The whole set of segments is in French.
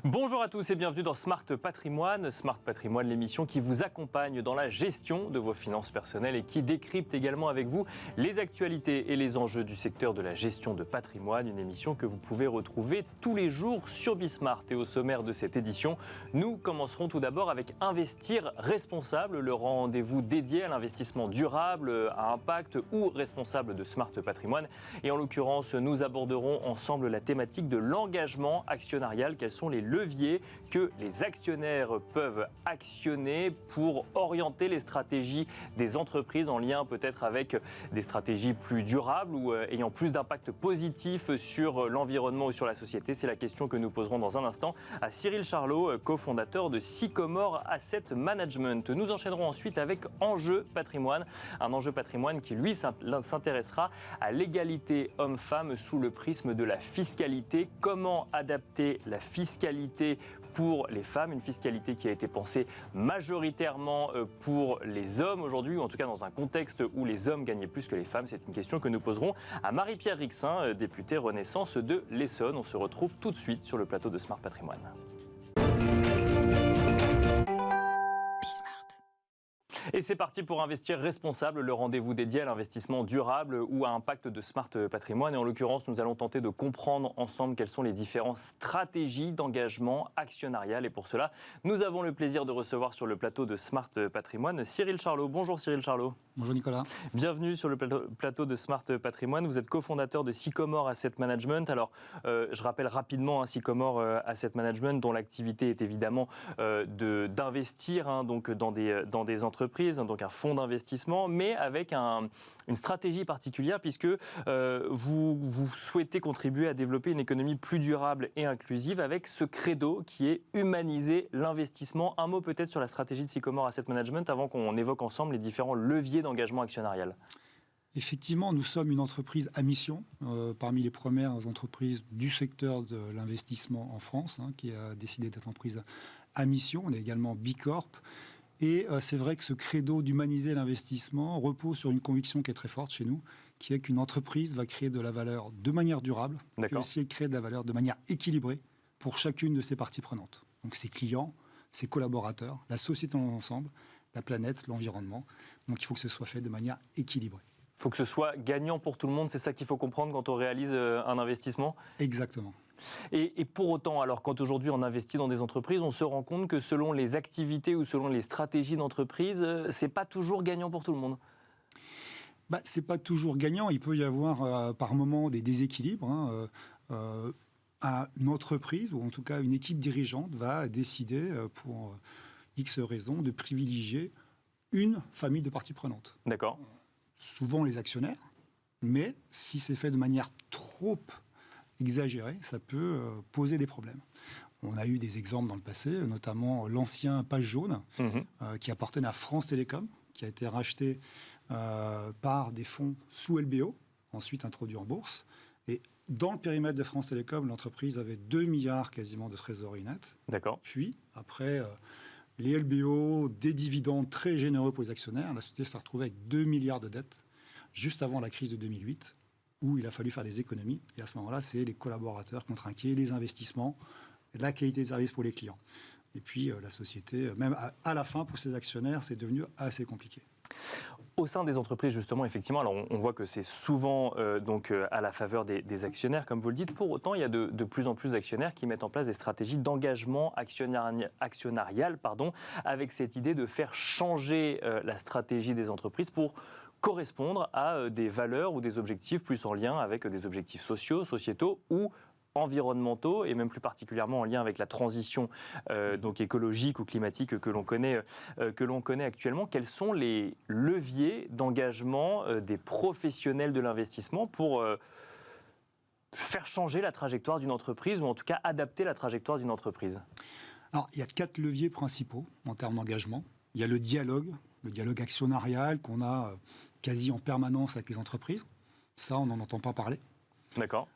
Bonjour à tous et bienvenue dans Smart Patrimoine. Smart Patrimoine, l'émission qui vous accompagne dans la gestion de vos finances personnelles et qui décrypte également avec vous les actualités et les enjeux du secteur de la gestion de patrimoine. Une émission que vous pouvez retrouver tous les jours sur Bismart. Et au sommaire de cette édition, nous commencerons tout d'abord avec Investir responsable, le rendez-vous dédié à l'investissement durable, à impact ou responsable de Smart Patrimoine. Et en l'occurrence, nous aborderons ensemble la thématique de l'engagement actionnarial. Quels sont les leviers que les actionnaires peuvent actionner pour orienter les stratégies des entreprises en lien peut-être avec des stratégies plus durables ou ayant plus d'impact positif sur l'environnement ou sur la société. C'est la question que nous poserons dans un instant à Cyril Charlot, cofondateur de Sycomore Asset Management. Nous enchaînerons ensuite avec Enjeu Patrimoine, un enjeu patrimoine qui lui s'intéressera à l'égalité homme-femme sous le prisme de la fiscalité. Comment adapter la fiscalité pour les femmes, une fiscalité qui a été pensée majoritairement pour les hommes aujourd'hui, ou en tout cas dans un contexte où les hommes gagnaient plus que les femmes. C'est une question que nous poserons à Marie-Pierre Rixin, députée Renaissance de l'Essonne. On se retrouve tout de suite sur le plateau de Smart Patrimoine. Et c'est parti pour Investir responsable, le rendez-vous dédié à l'investissement durable ou à impact de Smart Patrimoine. Et en l'occurrence, nous allons tenter de comprendre ensemble quelles sont les différentes stratégies d'engagement actionnarial. Et pour cela, nous avons le plaisir de recevoir sur le plateau de Smart Patrimoine Cyril Charlot. Bonjour Cyril Charlot. Bonjour Nicolas. Bienvenue sur le plateau de Smart Patrimoine. Vous êtes cofondateur de Sycomore Asset Management. Alors, je rappelle rapidement Sycomore Asset Management, dont l'activité est évidemment d'investir donc dans des entreprises, donc un fonds d'investissement, mais avec une stratégie particulière puisque vous souhaitez contribuer à développer une économie plus durable et inclusive avec ce credo qui est humaniser l'investissement. Un mot peut-être sur la stratégie de Sycomore Asset Management avant qu'on évoque ensemble les différents leviers d'engagement actionnarial. Effectivement, nous sommes une entreprise à mission, parmi les premières entreprises du secteur de l'investissement en France, qui a décidé d'être entreprise à mission. On est également B Corp. Et c'est vrai que ce credo d'humaniser l'investissement repose sur une conviction qui est très forte chez nous, qui est qu'une entreprise va créer de la valeur de manière durable, puis aussi créer de la valeur de manière équilibrée pour chacune de ses parties prenantes. Donc ses clients, ses collaborateurs, la société dans l'ensemble, la planète, l'environnement. Donc il faut que ce soit fait de manière équilibrée. Il faut que ce soit gagnant pour tout le monde, c'est ça qu'il faut comprendre quand on réalise un investissement ? Exactement. Et pour autant, alors quand aujourd'hui on investit dans des entreprises, on se rend compte que selon les activités ou selon les stratégies d'entreprise, c'est pas toujours gagnant pour tout le monde. C'est pas toujours gagnant. Il peut y avoir par moments des déséquilibres. Une entreprise, ou en tout cas une équipe dirigeante, va décider pour X raisons de privilégier une famille de parties prenantes. D'accord. Souvent les actionnaires, mais si c'est fait de manière trop exagéré, ça peut poser des problèmes. On a eu des exemples dans le passé, notamment l'ancien Page Jaune, qui appartenait à France Télécom, qui a été racheté par des fonds sous LBO, ensuite introduit en bourse. Et dans le périmètre de France Télécom, l'entreprise avait 2 milliards quasiment de trésorerie nette. D'accord. Puis, après les LBO, des dividendes très généreux pour les actionnaires, la société s'est retrouvée avec 2 milliards de dettes, juste avant la crise de 2008. Où il a fallu faire des économies. Et à ce moment-là, c'est les collaborateurs qui ont trinqué, les investissements, la qualité de service pour les clients. Et puis, la société, même à la fin, pour ses actionnaires, c'est devenu assez compliqué. Au sein des entreprises, justement, effectivement, alors on voit que c'est souvent à la faveur des actionnaires, comme vous le dites. Pour autant, il y a de plus en plus d'actionnaires qui mettent en place des stratégies d'engagement actionnarial, avec cette idée de faire changer la stratégie des entreprises pour correspondre à des valeurs ou des objectifs plus en lien avec des objectifs sociaux, sociétaux ou environnementaux et même plus particulièrement en lien avec la transition écologique ou climatique que l'on connaît actuellement. Quels sont les leviers d'engagement des professionnels de l'investissement pour faire changer la trajectoire d'une entreprise ou en tout cas adapter la trajectoire d'une entreprise ? Alors, il y a 4 leviers principaux en termes d'engagement. Il y a le dialogue actionnarial qu'on a quasi en permanence avec les entreprises. Ça, on n'en entend pas parler. D'accord.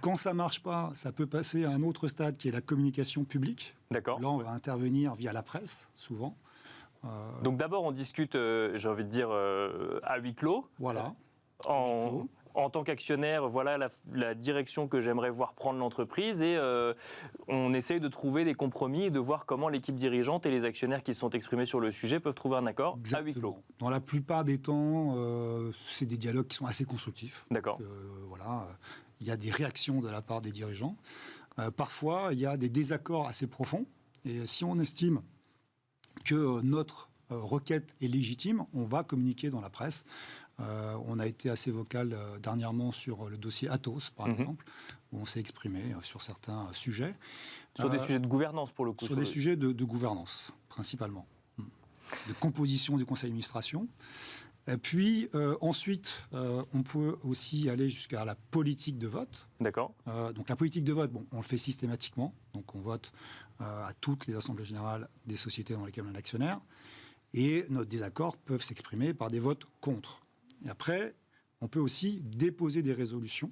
Quand ça ne marche pas, ça peut passer à un autre stade qui est la communication publique. D'accord. Là, on va intervenir via la presse, souvent. Donc d'abord, on discute, j'ai envie de dire, à huis clos. Voilà. en tant qu'actionnaire, voilà la direction que j'aimerais voir prendre l'entreprise et on essaye de trouver des compromis et de voir comment l'équipe dirigeante et les actionnaires qui se sont exprimés sur le sujet peuvent trouver un accord à huis clos. Dans la plupart des temps, c'est des dialogues qui sont assez constructifs. D'accord. Voilà, il y a des réactions de la part des dirigeants. Parfois, il y a des désaccords assez profonds. Et si on estime que notre requête est légitime, on va communiquer dans la presse. On a été assez vocal dernièrement sur le dossier Atos, par exemple, où on s'est exprimé sur certains sujets. Sur des sujets de gouvernance, pour le coup. Sur des sujets de gouvernance, principalement. De composition du conseil d'administration. Et puis, ensuite, on peut aussi aller jusqu'à la politique de vote. D'accord. Donc, la politique de vote, on le fait systématiquement. Donc, on vote à toutes les assemblées générales des sociétés dans lesquelles on est actionnaire. Et nos désaccords peuvent s'exprimer par des votes contre. Et après, on peut aussi déposer des résolutions.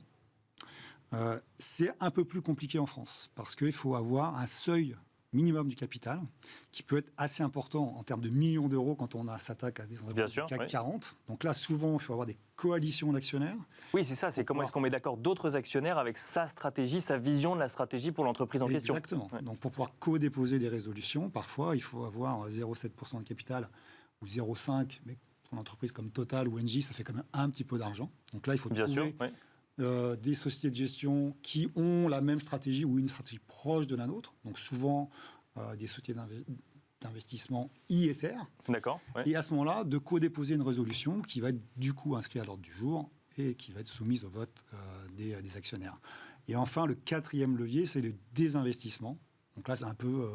C'est un peu plus compliqué en France, parce qu'il faut avoir un seuil minimum du capital, qui peut être assez important en termes de millions d'euros quand on s'attaque à des entreprises du CAC 40. Donc là, souvent, il faut avoir des coalitions d'actionnaires. Oui, c'est ça. C'est comment est-ce qu'on met d'accord d'autres actionnaires avec sa stratégie, sa vision de la stratégie pour l'entreprise en question. Exactement. Ouais. Donc pour pouvoir co-déposer des résolutions, parfois, il faut avoir 0,7% de capital ou 0,5%, mais pour une entreprise comme Total ou Engie, ça fait quand même un petit peu d'argent. Donc là, il faut trouver des sociétés de gestion qui ont la même stratégie ou une stratégie proche de la nôtre. Donc souvent, des sociétés d'investissement ISR. D'accord. Ouais. Et à ce moment-là, de co-déposer une résolution qui va être du coup inscrite à l'ordre du jour et qui va être soumise au vote des actionnaires. Et enfin, le quatrième levier, c'est le désinvestissement. Donc là, c'est un peu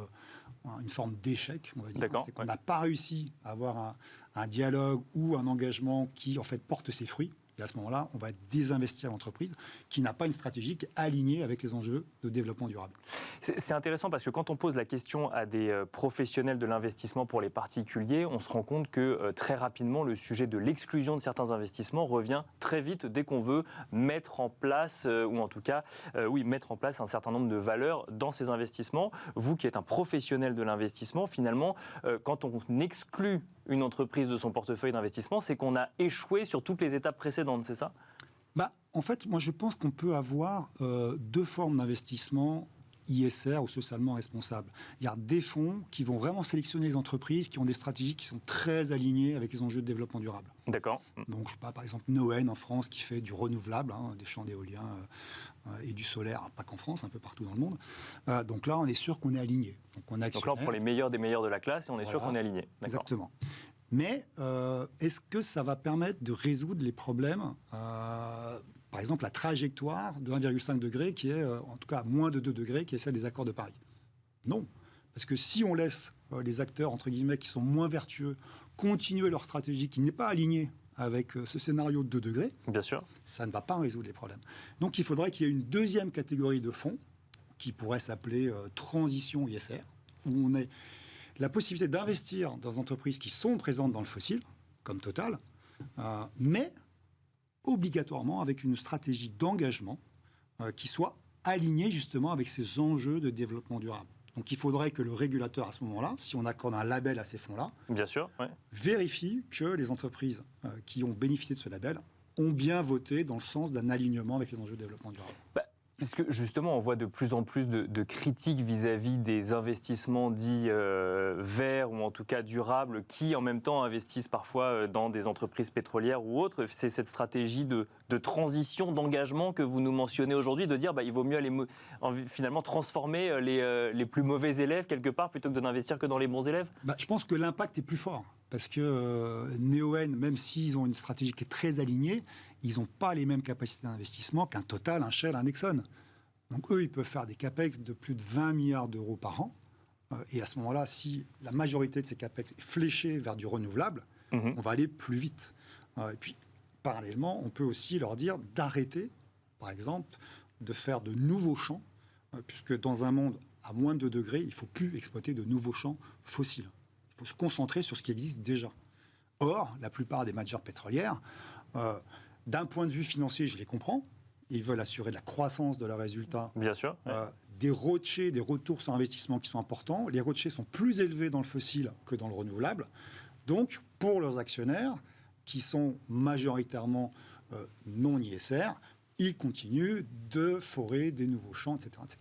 une forme d'échec, on va dire. C'est qu'on n'a pas réussi à avoir un dialogue ou un engagement qui, en fait, porte ses fruits. Et à ce moment-là, on va désinvestir l'entreprise qui n'a pas une stratégie qui est alignée avec les enjeux de développement durable. C'est intéressant parce que quand on pose la question à des professionnels de l'investissement pour les particuliers, on se rend compte que très rapidement, le sujet de l'exclusion de certains investissements revient très vite dès qu'on veut mettre en place, ou en tout cas, mettre en place un certain nombre de valeurs dans ces investissements. Vous qui êtes un professionnel de l'investissement, finalement, quand on exclut une entreprise de son portefeuille d'investissement, c'est qu'on a échoué sur toutes les étapes précédentes, c'est ça ? En fait, moi je pense qu'on peut avoir deux formes d'investissement ISR ou socialement responsables. Il y a des fonds qui vont vraiment sélectionner les entreprises qui ont des stratégies qui sont très alignées avec les enjeux de développement durable. D'accord. Donc, je sais pas, par exemple, Neoen en France qui fait du renouvelable, des champs d'éolien et du solaire, pas qu'en France, un peu partout dans le monde. Donc là, on est sûr qu'on est aligné. Donc là, on prend les meilleurs des meilleurs de la classe et on est sûr qu'on est aligné. D'accord. Exactement. Mais est-ce que ça va permettre de résoudre les problèmes par exemple, la trajectoire de 1,5 degré, qui est, en tout cas, à moins de 2 degrés, qui est celle des accords de Paris. Non. Parce que si on laisse les acteurs, entre guillemets, qui sont moins vertueux, continuer leur stratégie qui n'est pas alignée avec ce scénario de 2 degrés, bien sûr, ça ne va pas résoudre les problèmes. Donc, il faudrait qu'il y ait une deuxième catégorie de fonds, qui pourrait s'appeler transition ISR, où on ait la possibilité d'investir dans des entreprises qui sont présentes dans le fossile, comme Total, mais obligatoirement avec une stratégie d'engagement qui soit alignée justement avec ces enjeux de développement durable. Donc il faudrait que le régulateur, à ce moment-là, si on accorde un label à ces fonds-là, bien sûr, vérifie que les entreprises qui ont bénéficié de ce label ont bien voté dans le sens d'un alignement avec les enjeux de développement durable. Puisque justement, on voit de plus en plus de critiques vis-à-vis des investissements dits verts ou en tout cas durables qui en même temps investissent parfois dans des entreprises pétrolières ou autres. C'est cette stratégie de transition, d'engagement que vous nous mentionnez aujourd'hui, de dire il vaut mieux aller finalement transformer les plus mauvais élèves quelque part plutôt que de n'investir que dans les bons élèves. Je pense que l'impact est plus fort. Parce que Neoen, même s'ils ont une stratégie qui est très alignée, ils n'ont pas les mêmes capacités d'investissement qu'un Total, un Shell, un Exxon. Donc eux, ils peuvent faire des capex de plus de 20 milliards d'euros par an. Et à ce moment-là, si la majorité de ces capex est fléchée vers du renouvelable, on va aller plus vite. Et puis, parallèlement, on peut aussi leur dire d'arrêter, par exemple, de faire de nouveaux champs, puisque dans un monde à moins de 2 degrés, il ne faut plus exploiter de nouveaux champs fossiles. Il faut se concentrer sur ce qui existe déjà. Or, la plupart des majors pétrolières, d'un point de vue financier, je les comprends. Ils veulent assurer de la croissance de leurs résultats. Bien sûr. Des rochers, des retours sur investissement qui sont importants. Les rochers sont plus élevés dans le fossile que dans le renouvelable. Donc, pour leurs actionnaires, qui sont majoritairement non ISR, il continue de forer des nouveaux champs, etc., etc.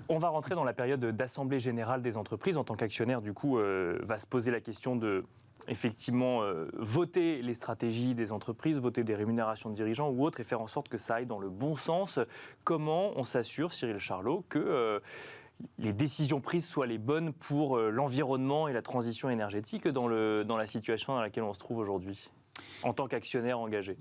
On va rentrer dans la période d'assemblée générale des entreprises. En tant qu'actionnaire, du coup, va se poser la question de, effectivement, voter les stratégies des entreprises, voter des rémunérations de dirigeants ou autres et faire en sorte que ça aille dans le bon sens. Comment on s'assure, Cyril Charlot, que les décisions prises soient les bonnes pour l'environnement et la transition énergétique dans la situation dans laquelle on se trouve aujourd'hui, en tant qu'actionnaire engagé?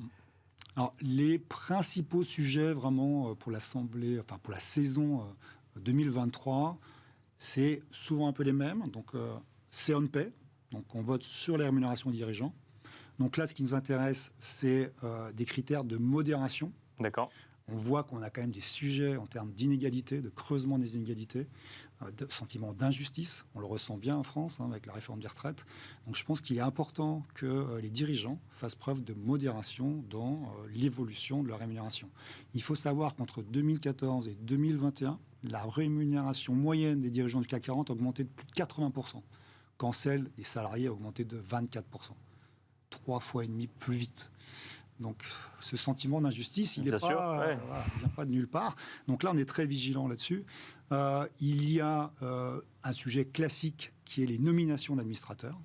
Alors, les principaux sujets vraiment pour l'Assemblée, enfin pour la saison 2023, c'est souvent un peu les mêmes. Donc, c'est on-pay. Donc, on vote sur les rémunérations des dirigeants. Donc là, ce qui nous intéresse, c'est des critères de modération. D'accord. On voit qu'on a quand même des sujets en termes d'inégalité, de creusement des inégalités, de sentiment d'injustice. On le ressent bien en France avec la réforme des retraites. Donc je pense qu'il est important que les dirigeants fassent preuve de modération dans l'évolution de leur rémunération. Il faut savoir qu'entre 2014 et 2021, la rémunération moyenne des dirigeants du CAC 40 a augmenté de plus de 80%, quand celle des salariés a augmenté de 24%. 3,5 fois plus vite. Donc, ce sentiment d'injustice, il ne vient pas de nulle part. Donc là, on est très vigilant là-dessus. Il y a un sujet classique qui est les nominations d'administrateurs,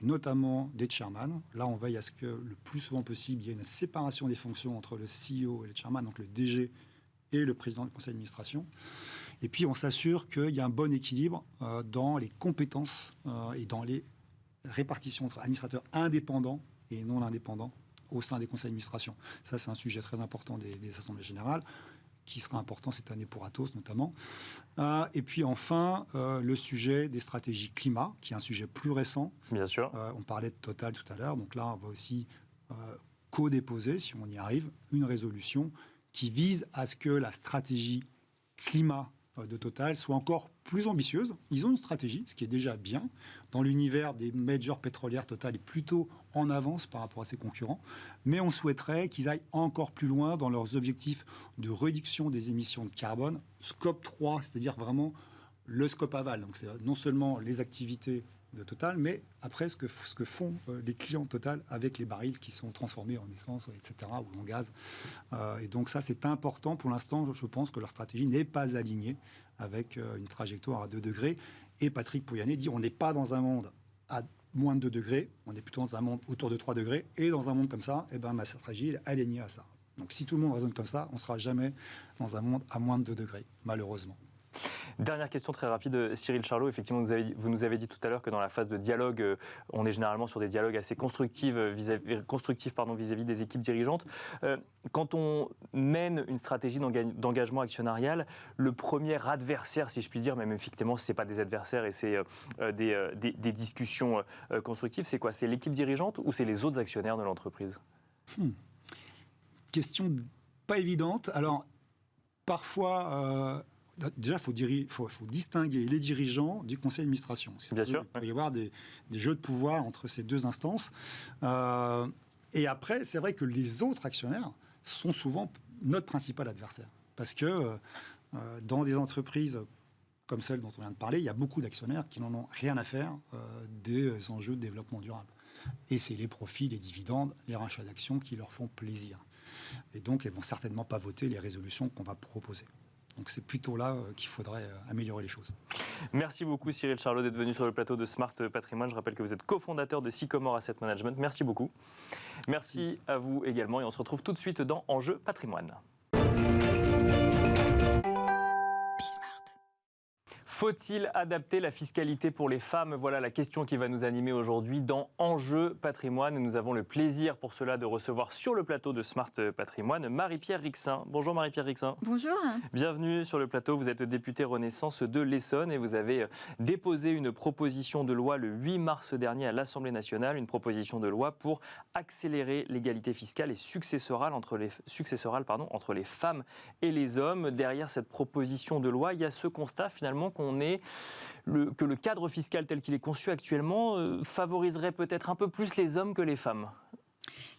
et notamment des chairman. Là, on veille à ce que le plus souvent possible, il y ait une séparation des fonctions entre le CEO et le chairman, donc le DG et le président du conseil d'administration. Et puis, on s'assure qu'il y a un bon équilibre dans les compétences et dans les répartitions entre administrateurs indépendants et non indépendants au sein des conseils d'administration. Ça, c'est un sujet très important des assemblées générales, qui sera important cette année pour Atos notamment. Et puis enfin, le sujet des stratégies climat, qui est un sujet plus récent. Bien sûr. On parlait de Total tout à l'heure, donc là, on va aussi co-déposer, si on y arrive, une résolution qui vise à ce que la stratégie climat de Total soit encore plus ambitieuse. Ils ont une stratégie, ce qui est déjà bien. Dans l'univers des majors pétrolières, Total est plutôt en avance par rapport à ses concurrents. Mais on souhaiterait qu'ils aillent encore plus loin dans leurs objectifs de réduction des émissions de carbone. Scope 3, c'est-à-dire vraiment le scope aval. Donc c'est non seulement les activités de Total, mais après ce que font les clients Total avec les barils qui sont transformés en essence, etc., ou en gaz. Et donc ça, c'est important. Pour l'instant, je pense que leur stratégie n'est pas alignée avec une trajectoire à 2 degrés. Et Patrick Pouyanné dit on n'est pas dans un monde à moins de 2 degrés, on est plutôt dans un monde autour de 3 degrés. Et dans un monde comme ça, ma stratégie est alignée à ça. Donc si tout le monde raisonne comme ça, on ne sera jamais dans un monde à moins de 2 degrés, malheureusement. Dernière question très rapide, Cyril Charlot. Effectivement, vous nous avez dit tout à l'heure que dans la phase de dialogue, on est généralement sur des dialogues assez constructifs vis-à-vis des équipes dirigeantes. Quand on mène une stratégie d'engagement actionnarial, le premier adversaire, si je puis dire, même effectivement, ce n'est pas des adversaires et c'est des discussions constructives, c'est quoi? C'est l'équipe dirigeante ou c'est les autres actionnaires de l'entreprise? Question pas évidente. Alors, parfois... Déjà, il faut distinguer les dirigeants du conseil d'administration. Bien sûr. Il peut y avoir des jeux de pouvoir entre ces deux instances. Et après, c'est vrai que les autres actionnaires sont souvent notre principal adversaire. Parce que dans des entreprises comme celle dont on vient de parler, il y a beaucoup d'actionnaires qui n'en ont rien à faire des enjeux de développement durable. Et c'est les profits, les dividendes, les rachats d'actions qui leur font plaisir. Et donc, elles ne vont certainement pas voter les résolutions qu'on va proposer. Donc c'est plutôt là qu'il faudrait améliorer les choses. Merci beaucoup Cyril Charlot d'être venu sur le plateau de Smart Patrimoine. Je rappelle que vous êtes cofondateur de Sycomore Asset Management. Merci beaucoup. Merci à vous également et on se retrouve tout de suite dans Enjeu Patrimoine. Faut-il adapter la fiscalité pour les femmes? Voilà la question qui va nous animer aujourd'hui dans Enjeu Patrimoine. Nous avons le plaisir pour cela de recevoir sur le plateau de Smart Patrimoine Marie-Pierre Rixain. Bonjour Marie-Pierre Rixain. Bonjour. Bienvenue sur le plateau. Vous êtes députée Renaissance de l'Essonne et vous avez déposé une proposition de loi le 8 mars dernier à l'Assemblée nationale, une proposition de loi pour accélérer l'égalité fiscale et successorale entre les femmes et les hommes. Derrière cette proposition de loi, il y a ce constat finalement que le cadre fiscal tel qu'il est conçu actuellement favoriserait peut-être un peu plus les hommes que les femmes.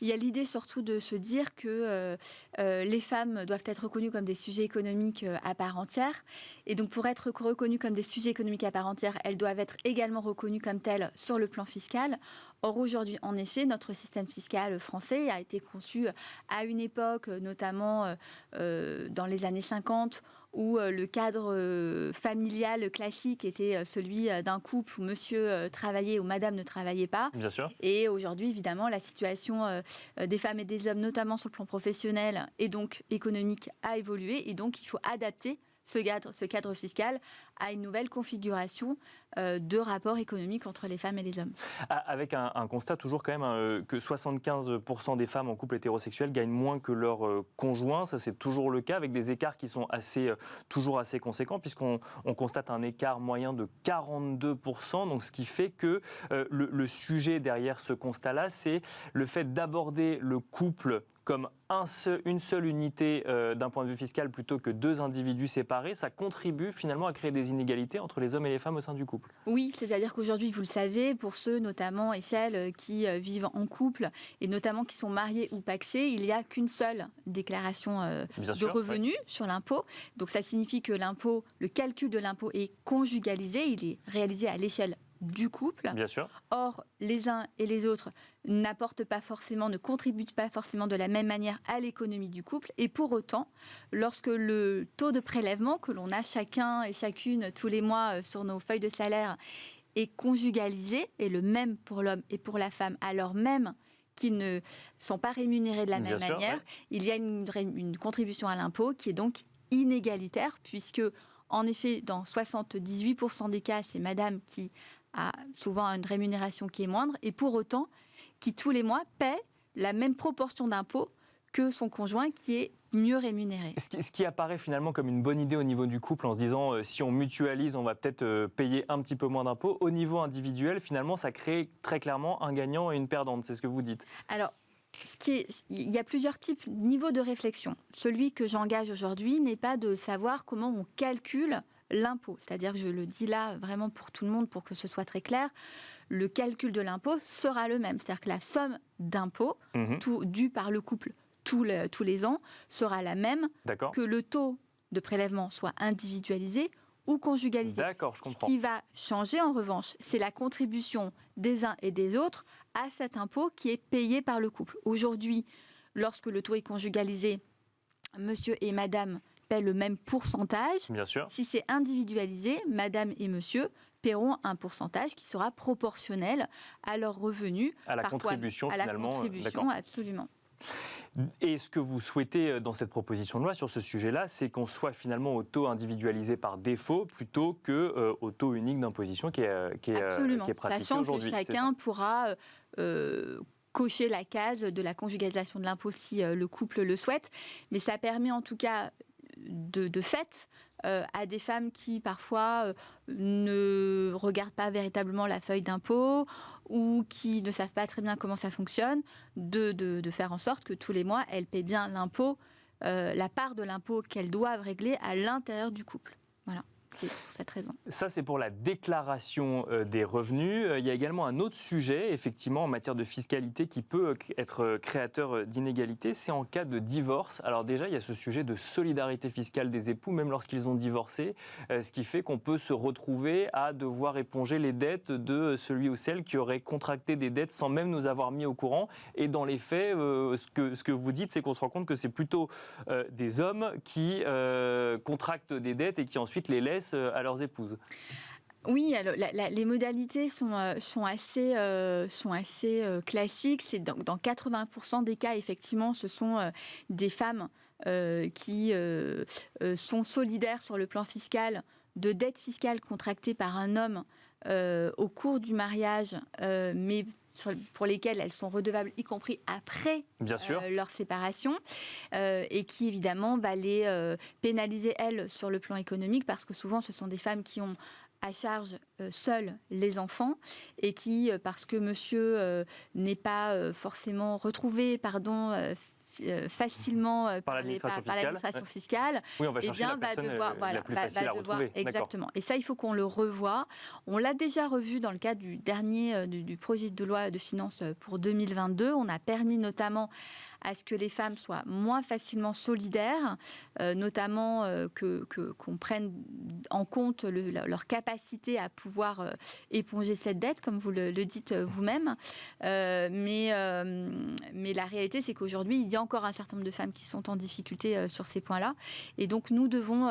Il y a l'idée surtout de se dire que les femmes doivent être reconnues comme des sujets économiques à part entière. Et donc, pour être reconnues comme des sujets économiques à part entière, elles doivent être également reconnues comme telles sur le plan fiscal. Or, aujourd'hui, en effet, notre système fiscal français a été conçu à une époque, notamment dans les années 50, où le cadre familial classique était celui d'un couple où monsieur travaillait ou madame ne travaillait pas. Bien sûr. Et aujourd'hui, évidemment, la situation des femmes et des hommes, notamment sur le plan professionnel et donc économique, a évolué. Et donc, il faut adapter ce cadre fiscal à une nouvelle configuration de rapports économiques entre les femmes et les hommes. Avec un constat toujours quand même que 75% des femmes en couple hétérosexuel gagnent moins que leur conjoint. Ça, c'est toujours le cas, avec des écarts qui sont toujours assez conséquents, puisqu'on constate un écart moyen de 42%. Donc, ce qui fait que le sujet derrière ce constat-là, c'est le fait d'aborder le couple comme une seule unité d'un point de vue fiscal plutôt que deux individus séparés. Ça contribue finalement à créer des inégalités entre les hommes et les femmes au sein du couple. Oui, c'est-à-dire qu'aujourd'hui, vous le savez, pour ceux notamment et celles qui vivent en couple et notamment qui sont mariés ou pacsés, il n'y a qu'une seule déclaration de revenus sur l'impôt. Donc ça signifie que le calcul de l'impôt est conjugalisé, il est réalisé à l'échelle du couple. Bien sûr. Or, les uns et les autres ne contribuent pas forcément de la même manière à l'économie du couple. Et pour autant, lorsque le taux de prélèvement que l'on a chacun et chacune tous les mois sur nos feuilles de salaire est conjugalisé, et le même pour l'homme et pour la femme, alors même qu'ils ne sont pas rémunérés de la même manière, il y a une contribution à l'impôt qui est donc inégalitaire, puisque, en effet, dans 78% des cas, c'est madame qui a souvent une rémunération qui est moindre, et pour autant, qui tous les mois paie la même proportion d'impôts que son conjoint qui est mieux rémunéré. Ce qui apparaît finalement comme une bonne idée au niveau du couple, en se disant si on mutualise, on va peut-être payer un petit peu moins d'impôts. Au niveau individuel, finalement, ça crée très clairement un gagnant et une perdante, c'est ce que vous dites. Alors, il y a plusieurs niveaux de réflexion. Celui que j'engage aujourd'hui n'est pas de savoir comment on calcule l'impôt. C'est-à-dire que je le dis là vraiment pour tout le monde, pour que ce soit très clair, le calcul de l'impôt sera le même. C'est-à-dire que la somme d'impôts due par le couple tous les ans sera la même, que le taux de prélèvement soit individualisé ou conjugalisé. D'accord, je comprends. Ce qui va changer en revanche, c'est la contribution des uns et des autres à cet impôt qui est payé par le couple. Aujourd'hui, lorsque le taux est conjugalisé, monsieur et madame paient le même pourcentage. Bien sûr. Si c'est individualisé, madame et monsieur paieront un pourcentage qui sera proportionnel à leurs revenus. À la contribution, finalement. À la contribution, absolument. Et ce que vous souhaitez dans cette proposition de loi sur ce sujet-là, c'est qu'on soit finalement au taux individualisé par défaut plutôt qu'au taux unique d'imposition qui est pratiqué sachant aujourd'hui. Que chacun pourra cocher la case de la conjugalisation de l'impôt si le couple le souhaite. Mais ça permet en tout cas de fait à des femmes qui parfois ne regardent pas véritablement la feuille d'impôt ou qui ne savent pas très bien comment ça fonctionne, de faire en sorte que tous les mois, elles paient bien l'impôt, la part de l'impôt qu'elles doivent régler à l'intérieur du couple. Voilà. C'est pour cette raison. Ça, c'est pour la déclaration des revenus. Il y a également un autre sujet, effectivement, en matière de fiscalité qui peut être créateur d'inégalités, c'est en cas de divorce. Alors déjà, il y a ce sujet de solidarité fiscale des époux, même lorsqu'ils ont divorcé, ce qui fait qu'on peut se retrouver à devoir éponger les dettes de celui ou celle qui aurait contracté des dettes sans même nous avoir mis au courant. Et dans les faits, ce que vous dites, c'est qu'on se rend compte que c'est plutôt des hommes qui contractent des dettes et qui ensuite les laissent à leurs épouses. Oui, alors, les modalités sont assez classiques. C'est dans 80% des cas, effectivement, ce sont des femmes qui sont solidaires sur le plan fiscal de dettes fiscales contractées par un homme au cours du mariage, mais pour lesquelles elles sont redevables, y compris après leur séparation, et qui évidemment va les pénaliser, elles, sur le plan économique, parce que souvent ce sont des femmes qui ont à charge seuls les enfants et qui, parce que monsieur n'est pas forcément retrouvé, facilement par l'administration fiscale. Oui, on va chercher la personne la plus facile à retrouver. Exactement. Et ça, il faut qu'on le revoie. On l'a déjà revu dans le cadre du dernier du projet de loi de finances pour 2022. On a permis notamment à ce que les femmes soient moins facilement solidaires, notamment qu'on prenne en compte leur capacité à pouvoir éponger cette dette, comme vous le dites vous-même. Mais la réalité, c'est qu'aujourd'hui, il y a encore un certain nombre de femmes qui sont en difficulté sur ces points-là. Et donc, nous devons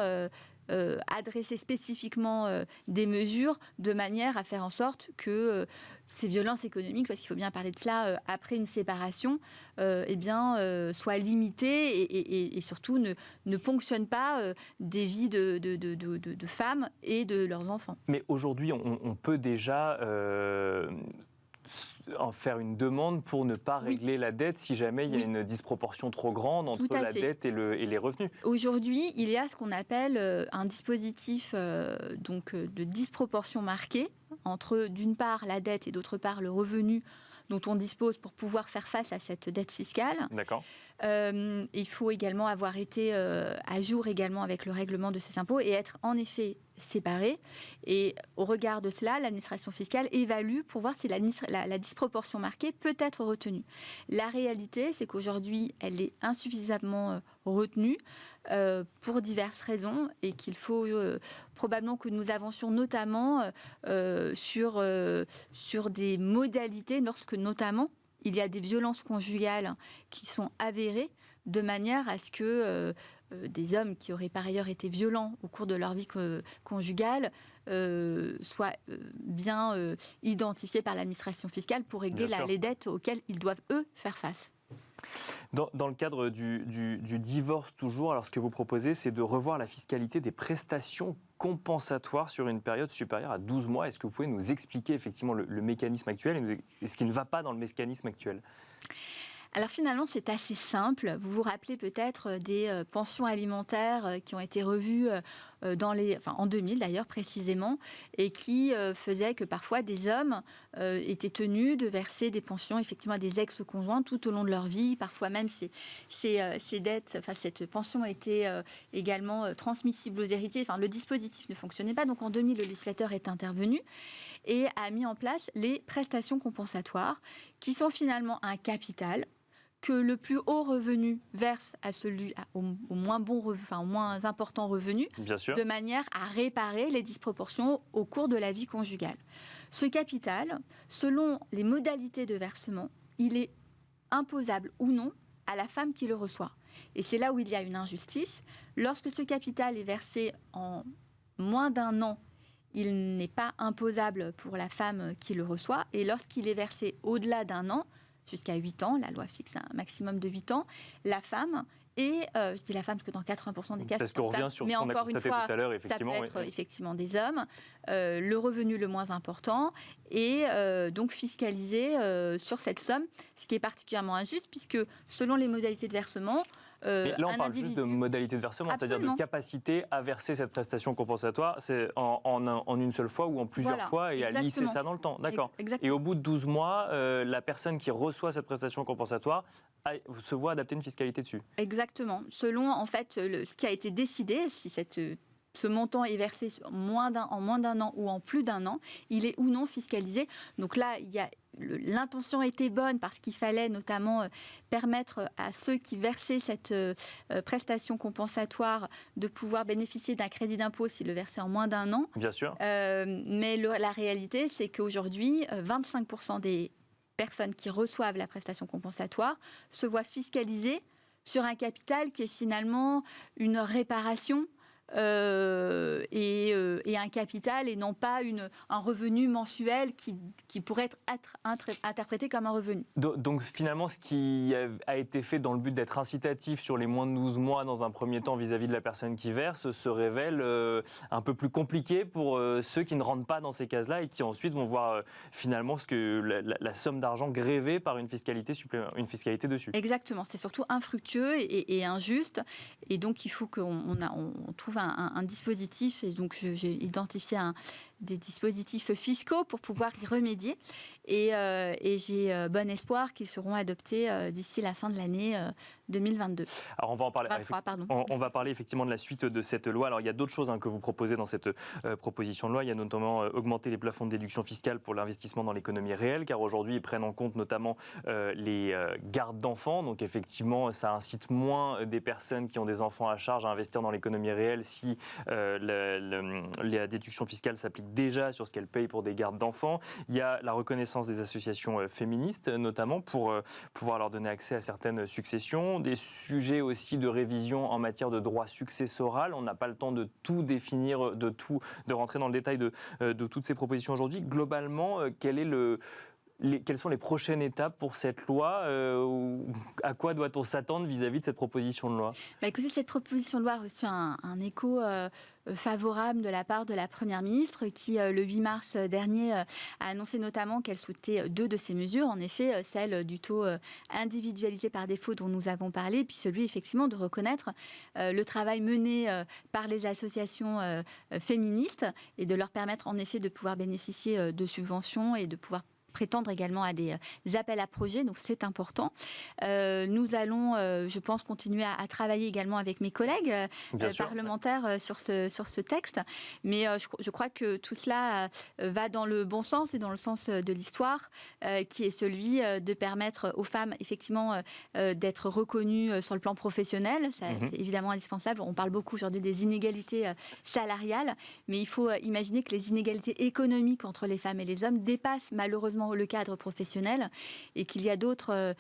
adresser spécifiquement des mesures de manière à faire en sorte que ces violences économiques, parce qu'il faut bien parler de cela, après une séparation, soient limitées et surtout ne ponctionnent pas des vies de femmes et de leurs enfants. Mais aujourd'hui, on peut déjà en faire une demande pour ne pas régler la dette si jamais il y a une disproportion trop grande entre la dette et les revenus. Aujourd'hui, il y a ce qu'on appelle un dispositif de disproportion marquée entre, d'une part, la dette et d'autre part, le revenu dont on dispose pour pouvoir faire face à cette dette fiscale. D'accord. Il faut également avoir été à jour également avec le règlement de ces impôts et être en effet séparés. Et au regard de cela, l'administration fiscale évalue pour voir si la disproportion marquée peut être retenue. La réalité, c'est qu'aujourd'hui, elle est insuffisamment retenue pour diverses raisons et qu'il faut probablement que nous avancions notamment sur des modalités lorsque notamment il y a des violences conjugales qui sont avérées de manière à ce que des hommes qui auraient par ailleurs été violents au cours de leur vie conjugale soient bien identifiés par l'administration fiscale pour régler les dettes auxquelles ils doivent, eux, faire face. Dans le cadre du divorce toujours, alors ce que vous proposez, c'est de revoir la fiscalité des prestations compensatoires sur une période supérieure à 12 mois. Est-ce que vous pouvez nous expliquer effectivement le mécanisme actuel et ce qui ne va pas dans le mécanisme actuel ? Alors finalement, c'est assez simple. Vous vous rappelez peut-être des pensions alimentaires qui ont été revues en 2000 d'ailleurs précisément, et qui faisaient que parfois des hommes étaient tenus de verser des pensions effectivement à des ex-conjoints tout au long de leur vie. Parfois même ces dettes, cette pension était également transmissible aux héritiers. Le dispositif ne fonctionnait pas. Donc en 2000, le législateur est intervenu et a mis en place les prestations compensatoires qui sont finalement un capital que le plus haut revenu verse à celui au moins bon revenu, au moins important revenu, de manière à réparer les disproportions au cours de la vie conjugale. Ce capital, selon les modalités de versement, il est imposable ou non à la femme qui le reçoit. Et c'est là où il y a une injustice. Lorsque ce capital est versé en moins d'1 an, il n'est pas imposable pour la femme qui le reçoit. Et lorsqu'il est versé au-delà d'1 an, jusqu'à 8 ans, la loi fixe un maximum de 8 ans, la femme, et je dis la femme parce que dans 80% des cas, parce qu'on revient sur ce qu'on a constaté tout à l'heure, effectivement, ça peut être effectivement des hommes, le revenu le moins important, et donc fiscalisé sur cette somme, ce qui est particulièrement injuste, puisque selon les modalités de versement, mais là, on parle juste de modalité de versement, c'est-à-dire de capacité à verser cette prestation compensatoire, c'est en une seule fois ou en plusieurs fois, et à lisser ça dans le temps. D'accord. Et au bout de 12 mois, la personne qui reçoit cette prestation compensatoire se voit adapter une fiscalité dessus. Exactement. Selon, en fait, ce qui a été décidé, si ce montant est versé en moins d'un an ou en plus d'1 an, il est ou non fiscalisé. Donc là, l'intention était bonne parce qu'il fallait notamment permettre à ceux qui versaient cette prestation compensatoire de pouvoir bénéficier d'un crédit d'impôt s'ils le versaient en moins d'1 an. Bien sûr. Mais la réalité, c'est qu'aujourd'hui, 25% des personnes qui reçoivent la prestation compensatoire se voient fiscalisées sur un capital qui est finalement une réparation et un capital et non pas un revenu mensuel qui pourrait être interprété comme un revenu. Donc finalement, ce qui a été fait dans le but d'être incitatif sur les moins de 12 mois dans un premier temps vis-à-vis de la personne qui verse se révèle un peu plus compliqué pour ceux qui ne rentrent pas dans ces cases-là et qui ensuite vont voir finalement la somme d'argent grévée par une fiscalité dessus. Exactement, c'est surtout infructueux et injuste, et donc il faut qu'on trouve un dispositif, et donc j'ai identifié des dispositifs fiscaux pour pouvoir y remédier. Et j'ai bon espoir qu'ils seront adoptés d'ici la fin de l'année 2022. Alors on va en parler. 23, pardon. On va parler effectivement de la suite de cette loi. Alors il y a d'autres choses que vous proposez dans cette proposition de loi. Il y a notamment augmenter les plafonds de déduction fiscale pour l'investissement dans l'économie réelle, car aujourd'hui ils prennent en compte notamment les gardes d'enfants. Donc effectivement, ça incite moins des personnes qui ont des enfants à charge à investir dans l'économie réelle si la déduction fiscale s'applique déjà sur ce qu'elles payent pour des gardes d'enfants. Il y a la reconnaissance des associations féministes, notamment pour pouvoir leur donner accès à certaines successions. Des sujets aussi de révision en matière de droit successoral. On n'a pas le temps de tout définir, de rentrer dans le détail de toutes ces propositions aujourd'hui. Globalement, quelles sont les prochaines étapes pour cette loi à quoi doit-on s'attendre vis-à-vis de cette proposition de loi? Écoutez, cette proposition de loi a reçu un écho favorable de la part de la Première ministre qui, le 8 mars dernier, a annoncé notamment qu'elle souhaitait 2 de ces mesures. En effet, celle du taux individualisé par défaut dont nous avons parlé, puis celui effectivement de reconnaître le travail mené par les associations féministes et de leur permettre en effet de pouvoir bénéficier de subventions et de pouvoir prétendre également à des appels à projets, donc c'est important. Nous allons, je pense, continuer à travailler également avec mes collègues parlementaires sur ce texte, mais je crois que tout cela va dans le bon sens et dans le sens de l'histoire, qui est celui de permettre aux femmes, effectivement, d'être reconnues sur le plan professionnel. C'est évidemment indispensable. On parle beaucoup aujourd'hui des inégalités salariales, mais il faut imaginer que les inégalités économiques entre les femmes et les hommes dépassent malheureusement le cadre professionnel et qu'il y a d'autres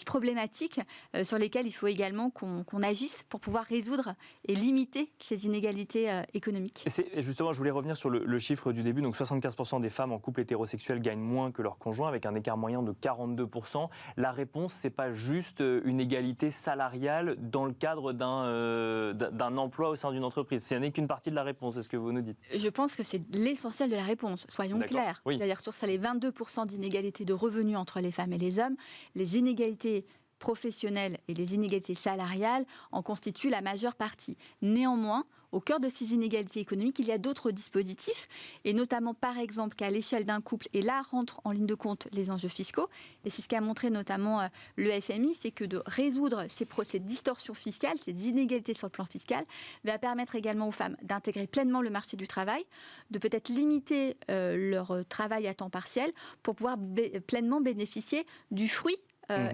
problématiques sur lesquelles il faut également qu'on agisse pour pouvoir résoudre et limiter ces inégalités économiques. Justement, je voulais revenir sur le chiffre du début. Donc 75% des femmes en couple hétérosexuel gagnent moins que leur conjoint, avec un écart moyen de 42%. La réponse, c'est pas juste une égalité salariale dans le cadre d'un emploi au sein d'une entreprise. Ce n'est qu'une partie de la réponse, c'est ce que vous nous dites. Je pense que c'est l'essentiel de la réponse, soyons clairs. Oui. C'est-à-dire sur les 22% d'inégalités de revenus entre les femmes et les hommes, les inégalités professionnelles et les inégalités salariales en constituent la majeure partie. Néanmoins, au cœur de ces inégalités économiques, il y a d'autres dispositifs, et notamment par exemple qu'à l'échelle d'un couple, et là rentrent en ligne de compte les enjeux fiscaux, et c'est ce qu'a montré notamment le FMI, c'est que de résoudre ces distorsions fiscales, ces inégalités sur le plan fiscal, va permettre également aux femmes d'intégrer pleinement le marché du travail, de peut-être limiter leur travail à temps partiel pour pouvoir pleinement bénéficier du fruit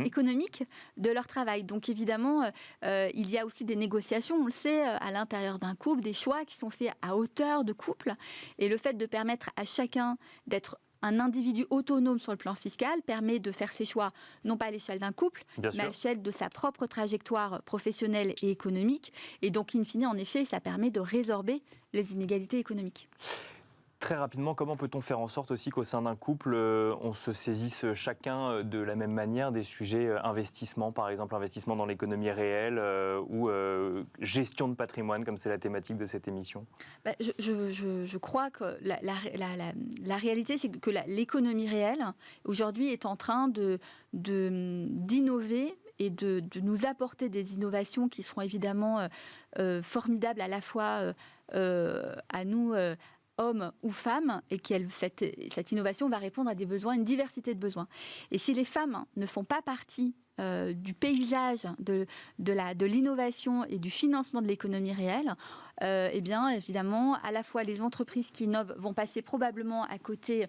économique de leur travail. Donc évidemment, il y a aussi des négociations, on le sait, à l'intérieur d'un couple, des choix qui sont faits à hauteur de couple. Et le fait de permettre à chacun d'être un individu autonome sur le plan fiscal permet de faire ses choix, non pas à l'échelle d'un couple, mais à l'échelle de sa propre trajectoire professionnelle et économique. Et donc, in fine, en effet, ça permet de résorber les inégalités économiques. Très rapidement, comment peut-on faire en sorte aussi qu'au sein d'un couple, on se saisisse chacun de la même manière des sujets investissement, par exemple investissement dans l'économie réelle ou gestion de patrimoine, comme c'est la thématique de cette émission? Je crois que la réalité, c'est que l'économie réelle, aujourd'hui, est en train d'innover et de nous apporter des innovations qui seront évidemment formidables à la fois à nous, hommes ou femmes, et cette innovation va répondre à des besoins, une diversité de besoins. Et si les femmes ne font pas partie du paysage de l'innovation et du financement de l'économie réelle, eh bien, évidemment, à la fois les entreprises qui innovent vont passer probablement à côté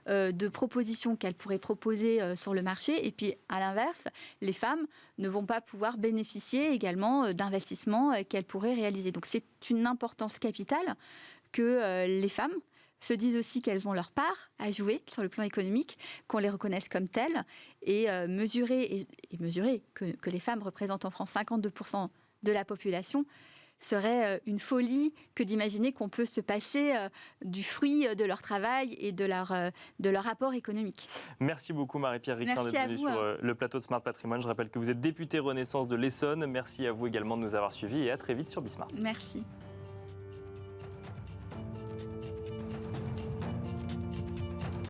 de propositions qu'elles pourraient proposer sur le marché, et puis à l'inverse, les femmes ne vont pas pouvoir bénéficier également d'investissements qu'elles pourraient réaliser. Donc c'est une importance capitale que les femmes se disent aussi qu'elles ont leur part à jouer sur le plan économique, qu'on les reconnaisse comme telles, et mesurer que les femmes représentent en France 52% de la population serait une folie que d'imaginer qu'on peut se passer du fruit de leur travail et de leur apport économique. Merci beaucoup Marie-Pierre Rixain d'être venue sur le plateau de Smart Patrimoine. Je rappelle que vous êtes députée Renaissance de l'Essonne. Merci à vous également de nous avoir suivis et à très vite sur Bismart. Merci.